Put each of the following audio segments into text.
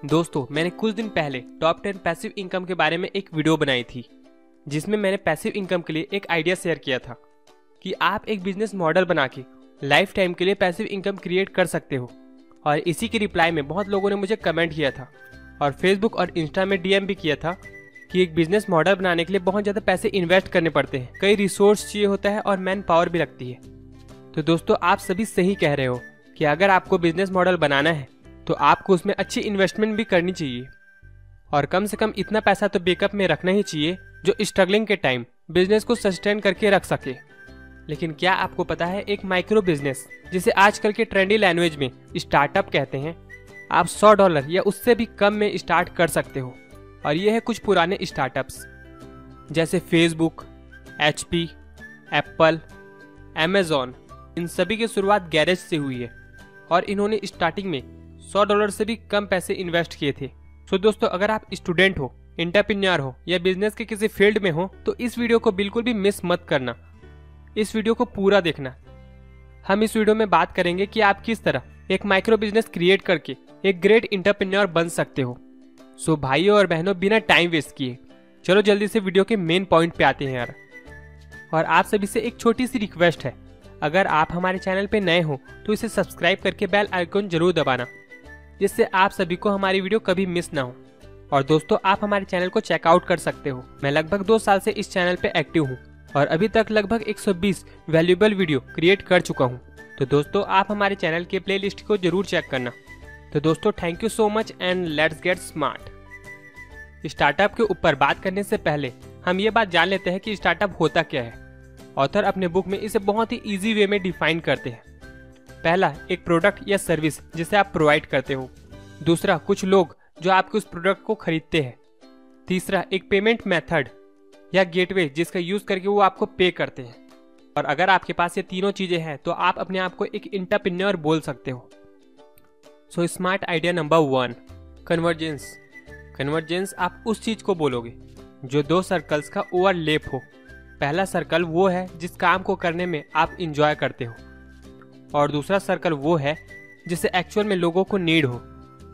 दोस्तों, मैंने कुछ दिन पहले टॉप 10 पैसिव इनकम के बारे में एक वीडियो बनाई थी, जिसमें मैंने पैसिव इनकम के लिए एक आइडिया शेयर किया था कि आप एक बिजनेस मॉडल बना के लाइफ टाइम के लिए पैसिव इनकम क्रिएट कर सकते हो। और इसी के रिप्लाई में बहुत लोगों ने मुझे कमेंट किया था और फेसबुक और इंस्टा में डीएम भी किया था कि एक बिजनेस मॉडल बनाने के लिए बहुत ज़्यादा पैसे इन्वेस्ट करने पड़ते हैं, कई रिसोर्स चाहिए होता है और मैन पावर भी लगती है। तो दोस्तों, आप सभी सही कह रहे हो कि अगर आपको बिजनेस मॉडल बनाना है तो आपको उसमें अच्छी इन्वेस्टमेंट भी करनी चाहिए और कम से कम इतना पैसा तो बैकअप में रखना ही चाहिए जो स्ट्रगलिंग के टाइम बिजनेस को सस्टेन करके रख सके। लेकिन क्या आपको पता है, एक माइक्रो बिजनेस, जिसे आजकल के ट्रेंडी लैंग्वेज में स्टार्टअप कहते हैं, आप $100 या उससे भी कम में स्टार्ट कर सकते हो। और ये है कुछ पुराने स्टार्टअप्स जैसे फेसबुक, HP, एप्पल, अमेजॉन। इन सभी की शुरुआत गैरेज से हुई है और इन्होंने स्टार्टिंग में $100 से भी कम पैसे इन्वेस्ट किए थे। तो दोस्तों, अगर आप स्टूडेंट हो, एंटरप्रेन्योर हो या बिजनेस के किसी फील्ड में हो तो इस वीडियो को बिल्कुल भी मिस मत करना, इस वीडियो को पूरा देखना। हम इस वीडियो में बात करेंगे कि आप किस तरह एक माइक्रो बिजनेस क्रिएट करके एक ग्रेट एंटरप्रेन्योर बन सकते हो। सो भाइयों और बहनों, बिना टाइम वेस्ट किए चलो जल्दी से वीडियो के मेन पॉइंट पे आते हैं यार। और आप सभी से एक छोटी सी रिक्वेस्ट है, अगर आप हमारे चैनल पे नए हो तो इसे सब्सक्राइब करके बेल आइकन जरूर दबाना, जिससे आप सभी को हमारी वीडियो कभी मिस ना हो। और दोस्तों, आप हमारे चैनल को चेकआउट कर सकते हो। मैं लगभग 2 साल से इस चैनल पे एक्टिव हूँ और अभी तक लगभग 120 वैल्यूएबल वीडियो क्रिएट कर चुका हूँ। तो दोस्तों, आप हमारे चैनल के प्लेलिस्ट को जरूर चेक करना। तो दोस्तों, thank you so much and let's get smart. Startup के ऊपर बात करने से पहले हम ये बात जान लेते हैं कि स्टार्टअप होता क्या है। ऑथर अपने बुक में इसे बहुत ही इजी वे में डिफाइन करते हैं। पहला, एक प्रोडक्ट या सर्विस जिसे आप प्रोवाइड करते हो। दूसरा, कुछ लोग जो आपके उस प्रोडक्ट को खरीदते हैं। तीसरा, एक पेमेंट मेथड या गेटवे जिसका यूज करके वो आपको पे करते हैं। और अगर आपके पास ये तीनों चीजें हैं तो आप अपने आप को एक एंटरप्रेन्योर बोल सकते हो। So smart idea number 1, convergence. Convergence आप उस चीज को बोलोगे जो 2 सर्कल्स का ओवरलैप हो। पहला सर्कल वो है जिस काम को करने में आप इंजॉय करते हो, और दूसरा सर्कल वो है जिसे एक्चुअल में लोगों को नीड हो,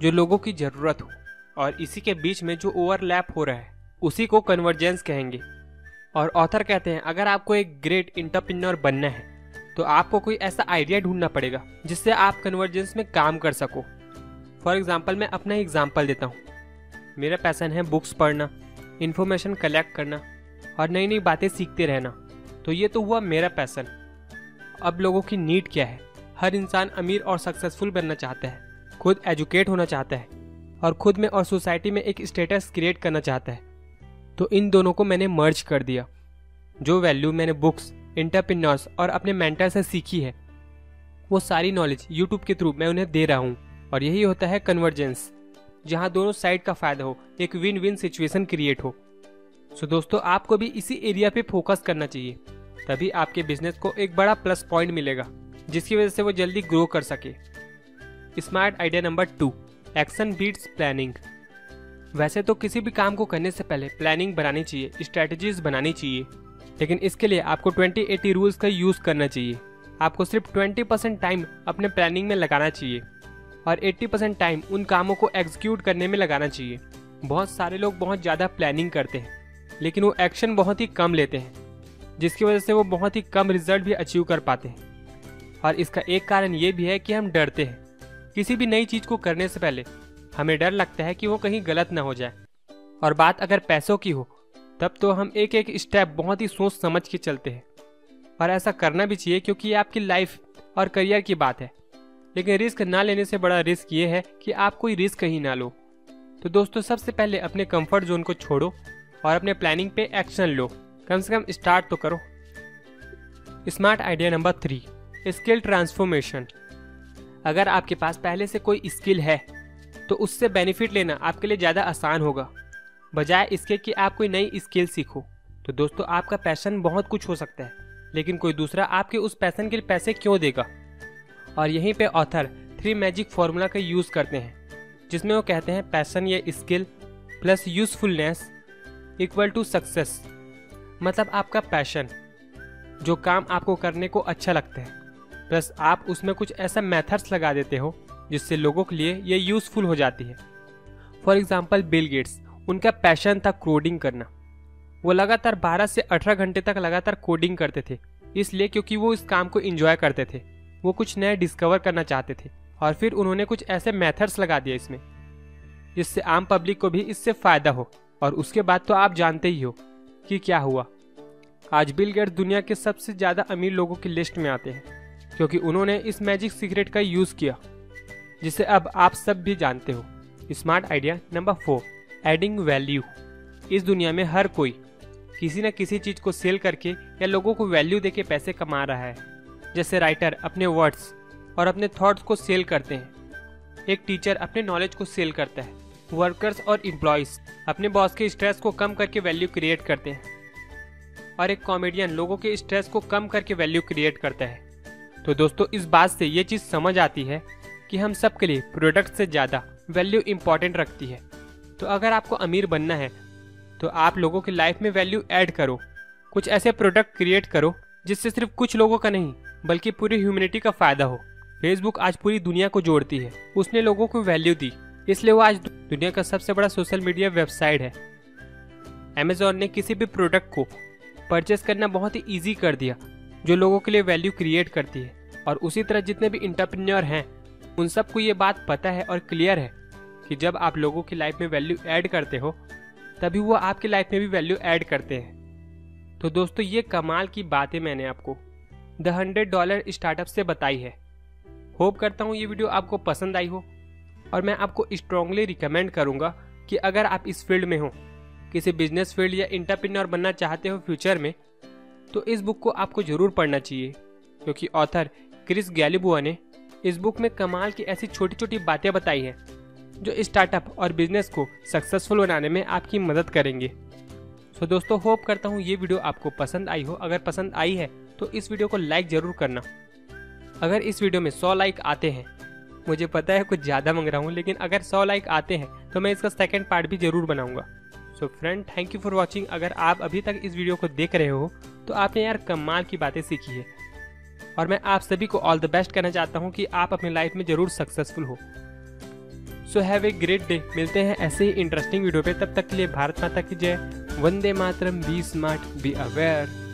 जो लोगों की जरूरत हो। और इसी के बीच में जो ओवरलैप हो रहा है उसी को कन्वर्जेंस कहेंगे। और ऑथर कहते हैं, अगर आपको एक ग्रेट एंटरप्रेन्योर बनना है तो आपको कोई ऐसा आइडिया ढूंढना पड़ेगा जिससे आप कन्वर्जेंस में काम कर सको। फॉर एग्जाम्पल, मैं अपना एग्जाम्पल देता हूँ। मेरा पैशन है बुक्स पढ़ना, इन्फॉर्मेशन कलेक्ट करना और नई नई बातें सीखते रहना। तो ये तो हुआ मेरा पैशन। अब लोगों की नीड क्या है? हर इंसान अमीर और सक्सेसफुल बनना चाहता है, खुद एजुकेट होना चाहता है और खुद में और सोसाइटी में एक स्टेटस क्रिएट करना चाहता है। तो इन दोनों को मैंने मर्ज कर दिया। जो वैल्यू मैंने बुक्स, एंटरप्रेन्योर्स और अपने मेंटर से सीखी है, वो सारी नॉलेज यूट्यूब के थ्रू मैं उन्हें दे रहा हूँ। और यही होता है कन्वर्जेंस, जहाँ दोनों साइड का फायदा हो, एक विन विन सिचुएशन क्रिएट हो। सो दोस्तों, आपको भी इसी एरिया पे फोकस करना चाहिए, तभी आपके बिजनेस को एक बड़ा प्लस पॉइंट मिलेगा जिसकी वजह से वो जल्दी ग्रो कर सके। Smart idea number 2, action beats planning. वैसे तो किसी भी काम को करने से पहले प्लानिंग बनानी चाहिए, स्ट्रेटजीज बनानी चाहिए, लेकिन इसके लिए आपको 20-80 रूल्स का यूज करना चाहिए। आपको सिर्फ 20% टाइम अपने प्लानिंग में लगाना चाहिए और 80% टाइम उन कामों को एग्जीक्यूट करने में लगाना चाहिए। बहुत सारे लोग बहुत ज़्यादा प्लानिंग करते हैं लेकिन वो एक्शन बहुत ही कम लेते हैं, जिसकी वजह से वो बहुत ही कम रिजल्ट भी अचीव कर पाते हैं। और इसका एक कारण ये भी है कि हम डरते हैं। किसी भी नई चीज़ को करने से पहले हमें डर लगता है कि वो कहीं गलत ना हो जाए। और बात अगर पैसों की हो तब तो हम एक एक स्टेप बहुत ही सोच समझ के चलते हैं। और ऐसा करना भी चाहिए क्योंकि ये आपकी लाइफ और करियर की बात है। लेकिन रिस्क ना लेने से बड़ा रिस्क ये है कि आप कोई रिस्क ही ना लो। तो दोस्तों, सबसे पहले अपने कंफर्ट जोन को छोड़ो और अपने प्लानिंग पे एक्शन लो। कम से कम स्टार्ट तो करो। Smart idea number 3, skill transformation. अगर आपके पास पहले से कोई स्किल है तो उससे बेनिफिट लेना आपके लिए ज़्यादा आसान होगा, बजाय इसके कि आप कोई नई स्किल सीखो। तो दोस्तों, आपका पैशन बहुत कुछ हो सकता है, लेकिन कोई दूसरा आपके उस पैशन के लिए पैसे क्यों देगा? और यहीं पे ऑथर 3 मैजिक फॉर्मूला का यूज़ करते हैं, जिसमें वो कहते हैं पैशन या skill plus usefulness equal to success. मतलब आपका पैशन, जो काम आपको करने को अच्छा लगता है, प्लस आप उसमें कुछ ऐसा मेथड्स लगा देते हो जिससे लोगों के लिए ये यूजफुल हो जाती है। फॉर एग्जाम्पल बिल गेट्स, उनका पैशन था कोडिंग करना। वो लगातार 12 से 18 घंटे तक लगातार कोडिंग करते थे, इसलिए क्योंकि वो इस काम को एंजॉय करते थे। वो कुछ नया डिस्कवर करना चाहते थे और फिर उन्होंने कुछ ऐसे मेथड्स लगा दिए इसमें जिससे आम पब्लिक को भी इससे फायदा हो। और उसके बाद तो आप जानते ही हो कि क्या हुआ। आज बिल गेट्स दुनिया के सबसे ज्यादा अमीर लोगों की लिस्ट में आते हैं क्योंकि उन्होंने इस मैजिक सीक्रेट का यूज किया जिसे अब आप सब भी जानते हो। Smart idea number 4, adding value. इस दुनिया में हर कोई किसी न किसी चीज को सेल करके या लोगों को वैल्यू देके पैसे कमा रहा है। जैसे राइटर अपने वर्ड्स और अपने थॉट्स को सेल करते हैं, एक टीचर अपने नॉलेज को सेल करता है, वर्कर्स और एम्प्लॉयज अपने बॉस के स्ट्रेस को कम करके वैल्यू क्रिएट करते हैं, और एक कॉमेडियन लोगों के स्ट्रेस को कम करके वैल्यू क्रिएट करता है। तो दोस्तों, इस बात से ये चीज समझ आती है कि हम सब के लिए प्रोडक्ट से ज्यादा वैल्यू इंपॉर्टेंट रखती है। तो अगर आपको अमीर बनना है तो आप लोगों की लाइफ में वैल्यू ऐड करो, कुछ ऐसे प्रोडक्ट क्रिएट करो जिससे सिर्फ कुछ लोगों का नहीं बल्कि पूरी ह्यूमैनिटी का फायदा हो। फेसबुक आज पूरी दुनिया को जोड़ती है, उसने लोगों को वैल्यू दी, इसलिए वो आज दुनिया का सबसे बड़ा सोशल मीडिया वेबसाइट है। Amazon ने किसी भी प्रोडक्ट को परचेस करना बहुत ही ईजी कर दिया जो लोगों के लिए वैल्यू क्रिएट करती है। और उसी तरह जितने भी एंटरप्रेन्योर हैं उन सबको ये बात पता है और क्लियर है कि जब आप लोगों की लाइफ में वैल्यू ऐड करते हो तभी वो आपकी लाइफ में भी वैल्यू ऐड करते हैं। तो दोस्तों, ये कमाल की बातें मैंने आपको द $100 स्टार्टअप से बताई है। होप करता हूँ ये वीडियो आपको पसंद आई हो और मैं आपको स्ट्रांगली रिकमेंड करूँगा कि अगर आप इस फील्ड में हो, किसी बिजनेस फील्ड या एंटरप्रेन्योर बनना चाहते हो फ्यूचर में, तो इस बुक को आपको जरूर पढ़ना चाहिए क्योंकि ऑथर क्रिस गैलिबुआ ने इस बुक में कमाल की ऐसी छोटी छोटी बातें बताई हैं जो स्टार्टअप और बिजनेस को सक्सेसफुल बनाने में आपकी मदद करेंगे। तो दोस्तों, होप करता हूँ ये वीडियो आपको पसंद आई हो। अगर पसंद आई है तो इस वीडियो को लाइक जरूर करना। अगर इस वीडियो में 100 लाइक आते हैं, मुझे पता है कुछ ज़्यादा मांग रहा हूँ, लेकिन अगर 100 लाइक आते हैं तो मैं इसका सेकंड पार्ट भी जरूर बनाऊंगा। So friend, thank you for watching. अगर आप अभी तक इस वीडियो को देख रहे हो तो आपने यार कमाल की बातें सीखी है और मैं आप सभी को ऑल द बेस्ट कहना चाहता हूँ कि आप अपनी लाइफ में जरूर सक्सेसफुल हो। So have a great day. मिलते हैं ऐसे ही इंटरेस्टिंग वीडियो पे, तब तक के लिए भारत माता की जय। वंदे मातरम। Be smart, be aware.